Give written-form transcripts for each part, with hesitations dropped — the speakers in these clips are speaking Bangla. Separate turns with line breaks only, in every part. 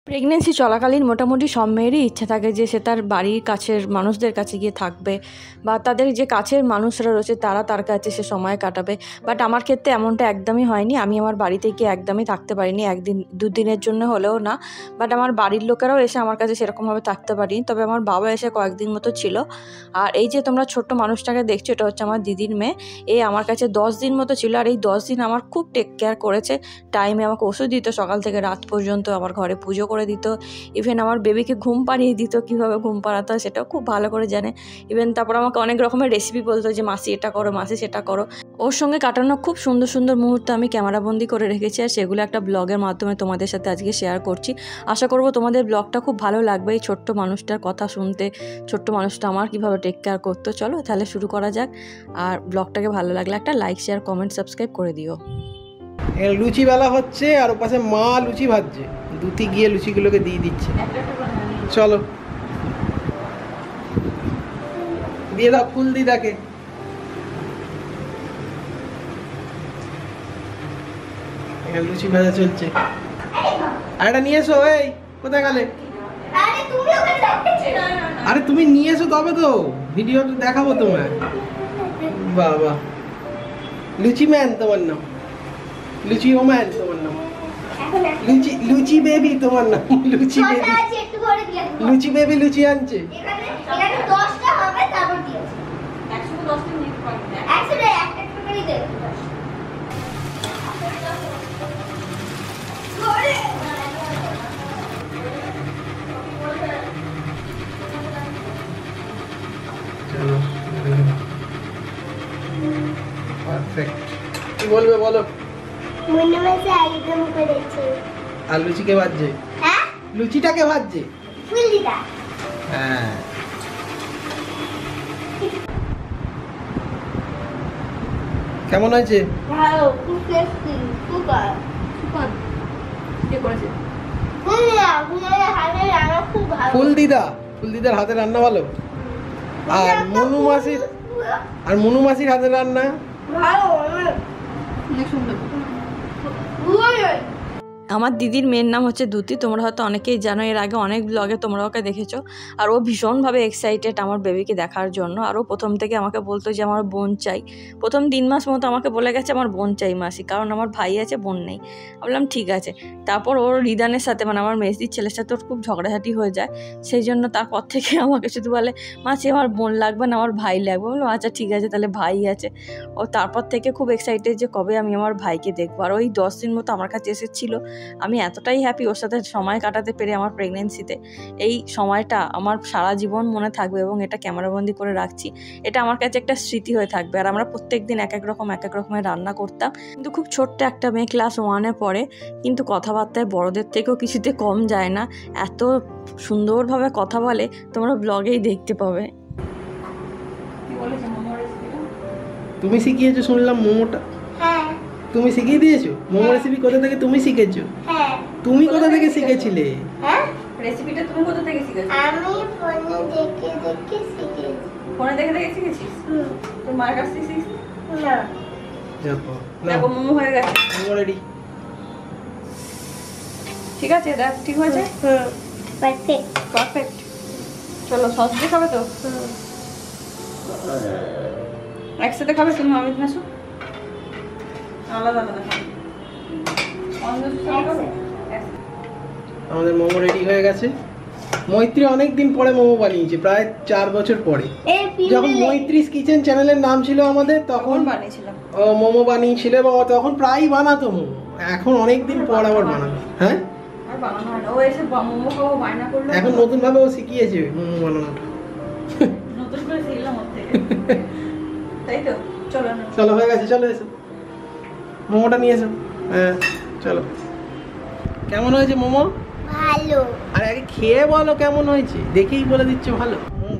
প্রেগনেন্সি চলাকালীন মোটামুটি সব মেয়েরই ইচ্ছা থাকে যে সে তার বাড়ির কাছের মানুষদের কাছে গিয়ে থাকবে বা তাদের যে কাছের মানুষরা রয়েছে তার কাছে সে সময় কাটাবে। বাট আমার ক্ষেত্রে এমনটা একদমই হয়নি। আমি আমার বাড়িতে গিয়ে একদমই থাকতে পারিনি, একদিন দুদিনের জন্য হলেও না। বাট আমার বাড়ির লোকেরাও এসে আমার কাছে সেরকমভাবে থাকতে পারিনি, তবে আমার বাবা এসে কয়েকদিন মতো ছিল। আর এই যে তোমরা ছোট্ট মানুষটাকে দেখছো, এটা হচ্ছে আমার দিদির মেয়ে। এই আমার কাছে 10 দিন মতো ছিল, আর এই 10 দিন আমার খুব টেক কেয়ার করেছে। টাইমে আমাকে ওষুধ দিত, সকাল থেকে রাত পর্যন্ত আমার ঘরে পুজো করে দিত। ইভেন আমার বেবিকে ঘুম পাড়িয়ে দিত, কীভাবে ঘুম পাড়াতে হয় সেটাও খুব ভালো করে জানে। ইভেন তারপর আমাকে অনেক রকমের রেসিপি বলতো যে মাসি এটা করো, মাসি সেটা করো। ওর সঙ্গে কাটানো খুব সুন্দর সুন্দর মুহূর্ত আমি ক্যামেরাবন্দি করে রেখেছি, আর সেগুলো একটা ব্লগের মাধ্যমে তোমাদের সাথে আজকে শেয়ার করছি। আশা করবো তোমাদের ব্লগটা খুব ভালো লাগবে, এই ছোট্ট মানুষটার কথা শুনতে, ছোট্ট মানুষটা আমার কীভাবে টেক কেয়ার করতো। চলো তাহলে শুরু করা যাক। আর ব্লগটাকে ভালো লাগলে একটা লাইক, শেয়ার, কমেন্ট, সাবস্ক্রাইব করে দিও।
লুচি বেলা হচ্ছে আর ওপাশে মা লুচি ভাজছে, দুটি গিয়ে লুচিগুলোকে দিয়ে দিচ্ছে। চলো দিয়ে দাও ফুল দিদাকে। লুচি ভাজা চলছে। আর এটা নিয়ে এসো। এই কোথায় গেলে? আরে তুমি নিয়ে এসো তবে তো ভিডিও দেখাবো তোমার। বাবা লুচি ম্যান তোমার নাম, লুচি ওম্যান তোমার নাম, লুচি বেবি তোমার নাম, লুচি বেবি, লুচি বেবি লুচি আনছে। পারফেক্ট। কি বলবে বলো?
মনে মনে আলুদম করেছে।
আর লুচিকে ভাজছে?
হ্যাঁ,
লুচিটাকে ভাজছে
ফুল দিদা।
হ্যাঁ কেমন হয়েছে?
ভালো, খুব টেস্টি, সুপার সুপার।
কে করেছে?
ফুলের হাতে রান্না খুব ভালো।
ফুল দিদার হাতে রান্না ভালো। আর মনু মাসির হাতে রান্না
ভালো।
আমার দিদির মেয়ের নাম হচ্ছে দ্যুতি। তোমরা হয়তো অনেকেই জানো, এর আগে অনেক ব্লগে তোমরা ওকে দেখেছো। আর ও ভীষণভাবে এক্সাইটেড আমার বেবিকে দেখার জন্য। আর ও প্রথম থেকে আমাকে বলতো যে আমার বোন চাই। প্রথম 3 মাস মতো আমাকে বলে গেছে আমার বোন চাই মাসি, কারণ আমার ভাই আছে, বোন নেই। বললাম ঠিক আছে। তারপর ওর রিদানের সাথে, মানে আমার মেজদির ছেলের সাথে ওর খুব ঝগড়াঝাটি হয়ে যায়। সেই জন্য তারপর থেকে আমাকে শুধু বলে মাসি আমার বোন লাগবে না, আমার ভাই লাগবে। বললাম আচ্ছা ঠিক আছে, তাহলে ভাই আছে। ও তারপর থেকে খুব এক্সাইটেড যে কবে আমি আমার ভাইকে দেখবো। আর ওই 10 দিন মতো আমার কাছে এসেছিলো। আমি এতটাই হ্যাপি ওর সাথে সময় কাটাতে পেরে আমার প্রেগনেন্সিতে। এই সময়টা আমার সারা জীবন মনে থাকবে এবং এটা ক্যামেরাবন্দি করে রাখছি। এটা আমার কাছে একটা স্মৃতি হয়ে থাকবে। আর আমরা প্রত্যেক দিন এক এক রকমের রান্না করতাম। কিন্তু খুব ছোট্ট একটা মেয়ে, ক্লাস 1-এ পড়ে, কিন্তু কথাবার্তায় বড়দের থেকেও কিছুতে কম যায় না। এত সুন্দরভাবে কথা বলে, তোমরা ব্লগেই দেখতে পাবে।
তুমি শিখিয়েছো শুনলাম মোমোটা?
হ্যাঁ।
তুমি শিখিয়ে দিয়েছো মোমো রেসিপি? কোথা থেকে তুমি শিখেছো?
হ্যাঁ।
তুমি কোথা থেকে শিখেছিলে?
হ্যাঁ,
রেসিপিটা তুমি কোথা থেকে শিখেছো?
আমি ফোনে দেখে দেখে শিখেছি।
ফোনে দেখে দেখে শিখেছিস? তোর মায়ের কাছ থেকে শিখেছিস?
না,
দেখো মোমো হয়ে গেছে।
মোমো রেডি।
ঠিক আছে, দেখ ঠিক হয়েছে।
পারফেক্ট।
পারফেক্ট। চলো সস দিয়ে খাবে তো? একসাথে খাবে তুমি? আমি নাসো আলাদা আলাদা খাবে।
আমাদের মোমো রেডি হয়ে গেছে। মৈত্রী অনেকদিন পরে মোমো বানিয়েছে, প্রায় 4 বছর পরে। যখন মৈত্রীস কিচেন চ্যানেলের নাম ছিল আমাদের, তখন
বানিয়েছিলাম
ও মোমো বানিয়েছিল এবং তখন প্রায়ই বানাতো মোমো। এখন অনেকদিন পর আবার বানাবে। হ্যাঁ,
আর বানানো হয় না। ও এসে মোমো খাবো বায়না করলো।
এখন নতুন ভাবে ও শিখিয়েছে মোমো বানানোটা।
নতুন করে শিখলাম ওর থেকে, তাই তো? চলো না,
চলো হয়ে গেছে, চলো এসো মোমোটা নিয়ে এসো। হ্যাঁ চলো। কেমন হয়েছে মোমো?
ভালো।
আর আগে খেয়ে বলো কেমন হয়েছে, দেখেই বলে দিচ্ছ ভালো।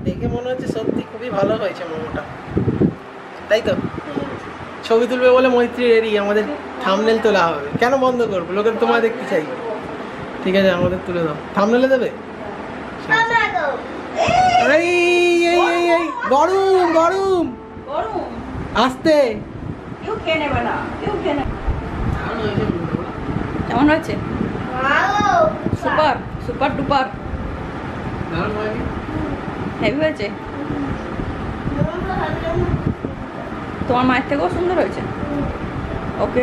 দেখে মনে হচ্ছে সত্যি খুবই ভালো হয়েছে মোমোটা, তাই তো? ছবি তুলবে বলে মৈত্রী রেডি, আমাদের থাম্বনেল তোলা হবে। কেন বন্ধ করবো? লোকের তোমার দেখতে চাই। ঠিক আছে আমাদের তুলে দাও। থাম্বনেলে দেবে? এই গরম গরম
গরম
আস্তে।
কেউ খেয়ে নেবে না, কেউ খেয়ে নেবে। কেমন হয়েছে?
ভালো।
সুপার সুপার ডুপার
দারুণ হয়নি?
হেভি হয়েছে। তোমার মায়ের থেকেও সুন্দর হয়েছে। ওকে,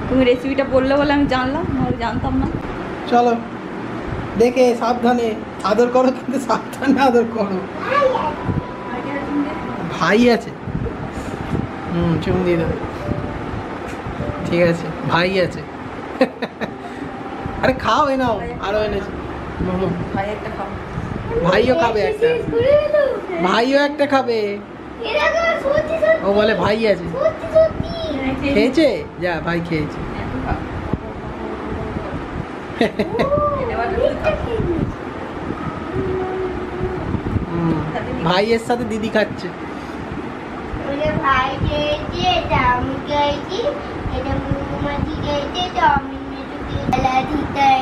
তুমি রেসিপিটা বললে বলে আমি জানলাম, নাহলে জানতাম না।
চলো দেখে সাবধানে আদর করো, কিন্তু সাবধানে আদর করো। ভাই আছে, চুম দিয়ে দাও। ঠিক আছে, ভাই আছে। আরে খাও, এ নাও, আরো এনেছি মোমো।
ভাই একটা খাও।
ভাইও খাবে একটা, ভাইও একটা খাবে। ও বলে ভাই আছে। খেয়েছে? যা, ভাই খেয়েছে। ভাইয়ের সাথে দিদি খাচ্ছে।
ভাই খেয়েছে, এটা আমি খেয়েছি, এটা মুমাজি খেয়েছে, এটা আমি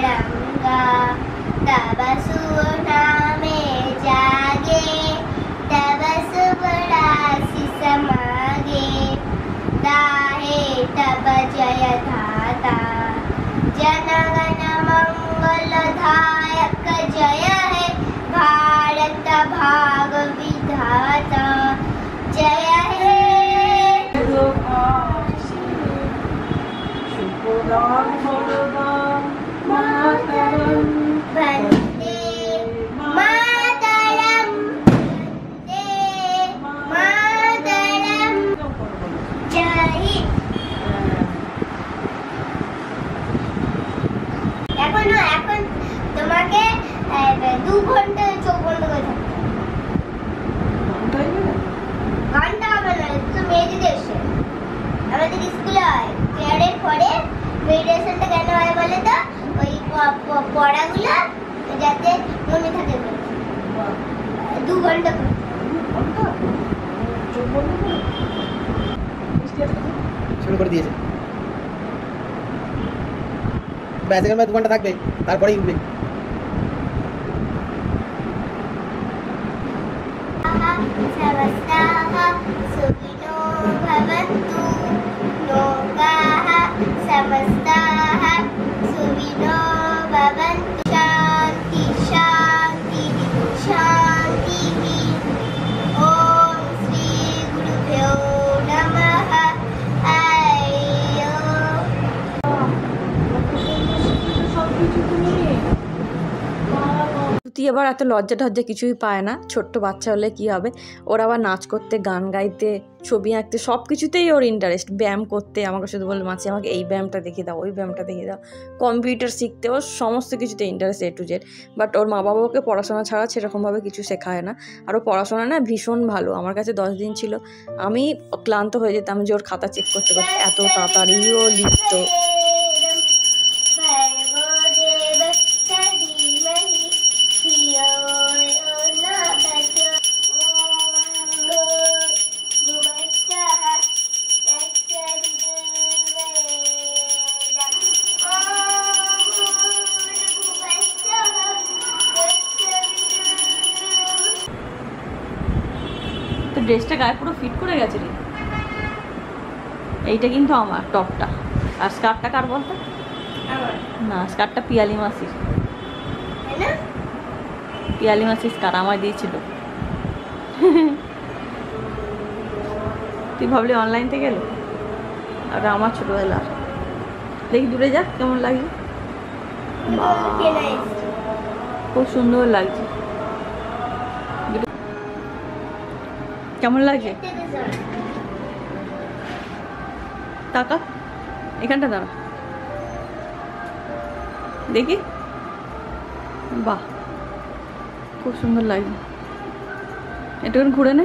রঙ্গা तब सुना में जागे तब सुबड़ा समागे दाहे तब जय धाता जनगण मंगलदायक जय है भारत भाग विधाता जय है वंदे मातरम वंदे मातरम जय हिंद। এখন তোমাকে 2 ঘন্টা চোখ বন্ধ করে থাকতে হবে। ঘন্টা হবে না, তো মেডিটেশন আমাদের স্কুলে হয়। প্রেয়ারের পরে মেডিটেশনটা কেন হয় বলে তো, ওই পড়াগুলো যাতে মনে থাকে। 2 ঘন্টা
শুরু করে দিয়েছে। ব্যাস, এখানে 2 ঘন্টা থাকবে, তারপরেই উঠবে।
सुखिनो भवन्तु लोकाः समस्ताः सुखिनो भवन्तु। शान्ति शान्ति शान्तिः। ॐ श्री गुरुभ्यो नमः।
তুই আবার এত লজ্জা টজ্জা কিছুই পায় না। ছোট্ট বাচ্চা হলে কি হবে, ওর আবার নাচ করতে, গান গাইতে, ছবি আঁকতে, সব কিছুতেই ওর ইন্টারেস্ট। ব্যায়াম করতে আমাকে শুধু বলে, মাছি আমাকে এই ব্যায়ামটা দেখিয়ে দাও, ওই ব্যায়ামটা দেখিয়ে দাও। কম্পিউটার শিখতে, ওর সমস্ত কিছুতে interest A to Z। But ওর মা বাবা ওকে পড়াশোনা ছাড়া সেরকমভাবে কিছু শেখায় না। আর ও পড়াশোনা না ভীষণ ভালো। আমার কাছে 10 দিন ছিল, আমি ক্লান্ত হয়ে যেতাম যে ওর খাতা চেক করতে করতে। এত তাড়াতাড়ি ও লিখত। তো ড্রেসটা গায়ে পুরো ফিট করে গেছে রে। এইটা কিন্তু আমার টপটা। আর স্কার্টটা কার বলতো? না, স্কার্টটা পিয়ালি মাসির। পিয়ালি মাসির স্কার্ট আমায় দিয়েছিল। তুই ভাবলি অনলাইন থেকে এলো? আর আমার ছোটবেলা। দেখি দূরে যা, কেমন লাগছে। খুব সুন্দর লাগছে। কেমন লাগছে? টাকা এখানটা দাঁড়া দেখি। বাহ, খুব সুন্দর লাগছে। একটুখানি ঘুরে নে।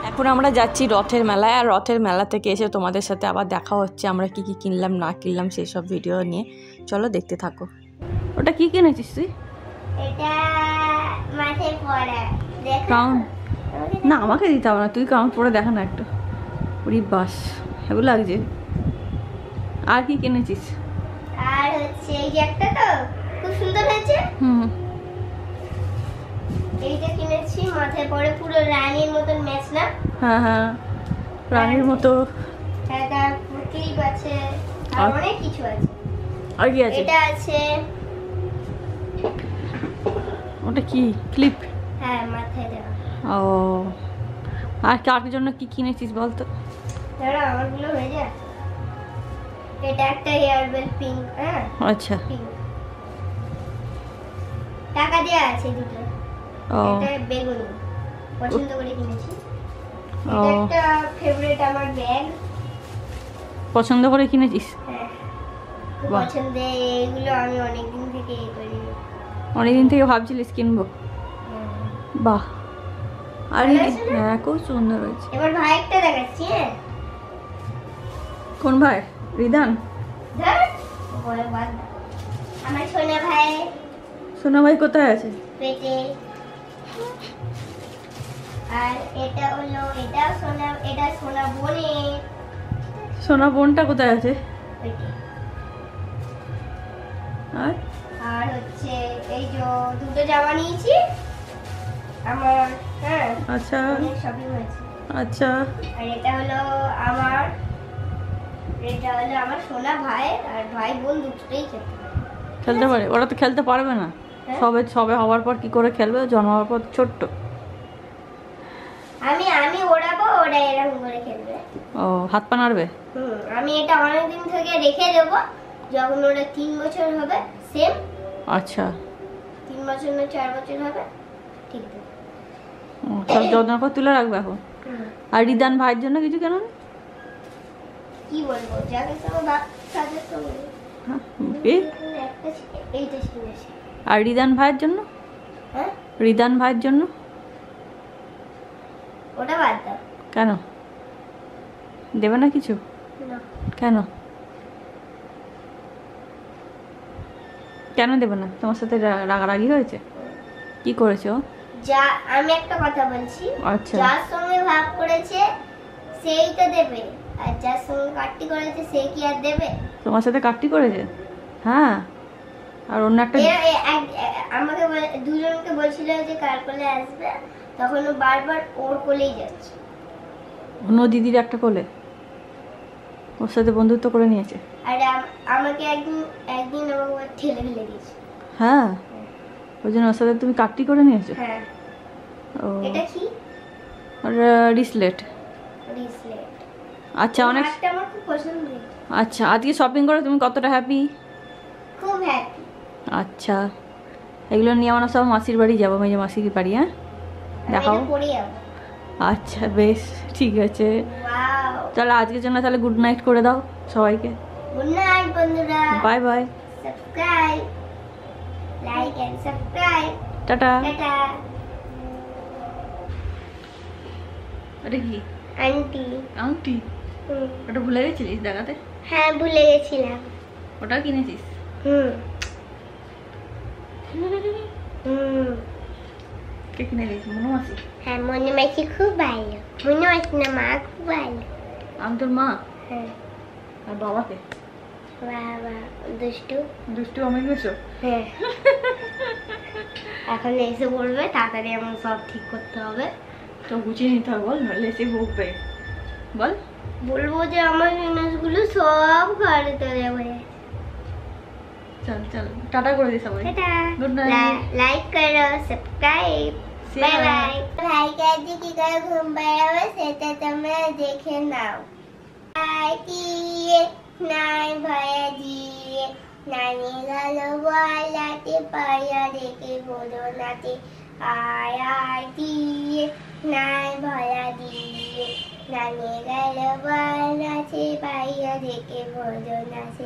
এখন আমরা যাচ্ছি রথের মেলায়। আর রথের মেলা থেকে এসে তোমাদের সাথে আবার দেখা হচ্ছে, আমরা কি কি কিনলাম না কিনলাম সেই সব ভিডিও নিয়ে। চলো দেখতে থাকো। ওটা কি কিনেছিস তুই?
এটা মাথায় পড়া। দেখো
ক্রাউন? না, আমাকে দিতে হবে না, তুই ক্রাউন পরে দেখা না একটু। ওরে বাস, হেবু লাগছে। আর কি কিনেছিস?
আর হচ্ছে এই যে একটা, তো খুব সুন্দর হয়েছে। এইটা কিনেছি, মাথায় পড়ে, পুরো রানীর মতন ম্যাচ না?
হ্যাঁ হ্যাঁ, রানীর মতো।
হ্যাঁ, তার ক্লিপ আছে আর অনেক কিছু আছে।
আর কি আছে?
এটা আছে,
ওটা কি ক্লিপ?
হ্যাঁ মাথায় দেওয়া।
ও, আর কার জন্য কি কিনেছিস বল তো?
দাঁড়া আমারগুলো হয়ে যায়। এটা একটা হেয়ার বেল পিঙ্ক, হ্যাঁ
আচ্ছা।
পিঙ্ক, টাকা দেওয়া আছে দুটো।
ও
এটা বেগুনি, পছন্দ করে কিনেছি।
ও,
এটা একটা ফেভারিট আমার ব্যাগ,
পছন্দ করে কিনেছিস?
হ্যাঁ খুব
বাহ।
পছন্দের। এগুলো আমি অনেকদিন থেকে করি।
অনেকদিন থেকে ভাবছিলিস কিনবো? বাহ, আর
ভালো আছে না?
হ্যাঁ খুব সুন্দর হয়েছে।
এবার ভাইয়েরটা দেখাচ্ছি। হ্যাঁ
কোন ভাই? রিদান?
ধর বলে বাদ দাও। আমার সোনা ভাই
সোনা ভাই কোথায় আছে?
পেটে। আর এটা হলো, এটা সোনা, এটা সোনা বোনের
সোনা বোনটা কোথায় আছে?
পেটে।
আর
আর হচ্ছে এই যে দুটো জামা নিয়েছি আমার, হ্যাঁ
আচ্ছা
অনেক শপিং হয়েছে।
আচ্ছা,
আর এটা হলো আমার, এটা হলো আমার সোনা ভাই, আর ভাই বোন দুটোই খেতে পারে।
খেলতে পারে? ওরা তো খেলতে পারবে না।
হ্যাঁ?
সবে সবে হওয়ার পর কি করে খেলবে? জন্ম হওয়ার পর ছোট্ট।
আমি ওড়াবো, ওরা এরকম করে খেলবে।
ও, হাত পা নাড়বে?
আমি এটা অনেকদিন থেকে রেখে দেবো, যখন ওরা 3 বছর হবে, সেম
আচ্ছা,
3 বছর না 4 বছর হবে, ঠিক আছে।
সব যত্ন করে তুলে রাখবে এখন। আর রিদান ভাইয়ের জন্য কিছু কেন?
কি বলবো, যাকে সঙ্গে বাপ সাজেস্ট করবো। একটা এইটা কিনেছি।
আর রিদান ভাইয়ের জন্য?
হ্যাঁ
রিদান ভাইয়ের জন্য
ওটা বাদ দাও।
কেন দেবে না কিছু?
না
কেন কেন দেবে না? তোমার সাথে রাগারাগি হয়েছে? কি করেছে ও?
যা, আমি একটা কথা বলছি,
আচ্ছা,
যার সঙ্গে ভাগ করেছে সেই তো দেবে, আর যার সঙ্গে কাটটি করেছে সে কি আর দেবে?
তোমার সাথে কাটটি করেছে? হ্যাঁ, আর অন্য একটা
আমাকে দুজনকে বলছিল যে কার কোলে আসবে, তখন ও বারবার ওর কোলেই যাচ্ছে।
অন্য দিদির একটা কোলে ওর সাথে বন্ধুত্ব করে নিয়েছে।
আর আমাকে একদিন আমাকে ঠেলে ফেলে দিয়েছে।
হ্যাঁ, ওই জন্য ওর সাথে তুমি কাটটি করে নিয়েছো?
হ্যাঁ।
ও,
এটা কি?
আর রিসলেট।
রিসলেট।
আচ্ছা, অনেক।
এটা আমার খুব পছন্দ।
আচ্ছা, আজকে শপিং করে তুমি কতটা হ্যাপি?
খুব হ্যাপি।
আচ্ছা, এগুলো নিয়ে আমরা সব মাসির বাড়ি যাবো, মেজে মাসির বাড়ি। হ্যাঁ, দেখাও।
পরে যাবো।
আচ্ছা, বেশ ঠিক আছে।
ওয়াও।
তাহলে আজকের জন্য তাহলে গুড নাইট করে দাও সবাইকে।
গুড নাইট বন্ধুরা।
Bye bye,
subscribe, like and subscribe.
টাটা।
টাটা।
ওটা কি?
আন্টি।
আংটি? ওটা ভুলে গেছিলিস দেখাতে?
হ্যাঁ ভুলে গেছিলাম।
ওটাও কিনেছিস?
হুম।
কে কিনে দিয়েছি? মনু মাসি?
হ্যাঁ মনে মাসি খুব ভালো, মনে মাসি না মা খুব ভালো।
আমি তোর মা?
হ্যাঁ।
আর বাবাকে?
বাবা দুষ্টু।
দুষ্টু অমিত বেশো?
হ্যাঁ। এখন এসে পড়বে, তাড়াতাড়ি আমার সব ঠিক করতে হবে।
তো গুছিয়ে নিতে হবে, বল নাহলে এসে বকবে। বল।
বলবো যে আমার জিনিসগুলো সব ঘরে তোলে বলে।
চল চল, টাটা করে দিস সবাই।
টাটা।
Good night.
লাইক করো, সাবস্ক্রাইব। Bye bye. ভাইকে আজকে কি করে ঘুম পাড়াবে সেটা তোমরা দেখে নাও। নাই ভাইয়া দিয়ে নানি গেল বলাতে পায়া দেখে বলো নাতে আয় আয় দিয়ে নাই ভয়া দিয়ে নানি গেল বলাতে পায়া দেখে বলো নাচে।